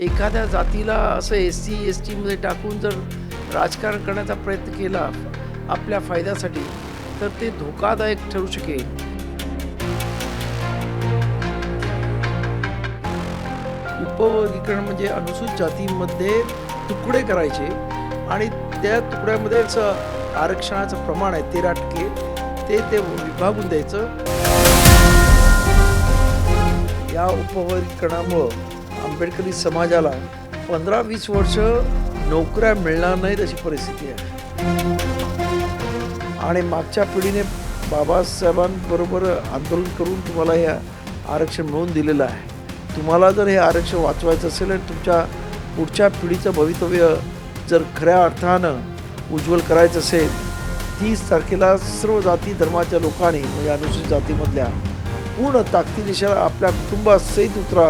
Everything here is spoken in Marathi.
एखाद्या जातीला असं एस-सी, एस-टीमध्ये टाकून जर राजकारण करण्याचा प्रयत्न केला आपल्या फायद्यासाठी, तर ते धोकादायक ठरू शकेल. उपवर्गीकरण म्हणजे अनुसूचित जातीमध्ये तुकडे करायचे आणि त्या तुकड्यामध्ये आरक्षणाचं प्रमाण आहे 13% ते विभागून द्यायचं. या उपवर्गीकरणामुळं आंबेडकरी समाजाला 15-20 वर्ष नोकऱ्या मिळणार नाहीत अशी परिस्थिती आहे. आणि मागच्या पिढीने बाबासाहेबांबरोबर आंदोलन करून तुम्हाला हे आरक्षण मिळवून दिलेलं आहे. तुम्हाला जर हे आरक्षण वाचवायचं असेल आणि तुमच्या पुढच्या पिढीचं भवितव्य जर खऱ्या अर्थानं उज्ज्वल करायचं असेल, 30 तारखेला सर्व जाती धर्माच्या लोकांनी म्हणजे अनुसूचित जातीमधल्या पूर्ण ताकदीनिशी आपल्या कुटुंबासहित उतरा.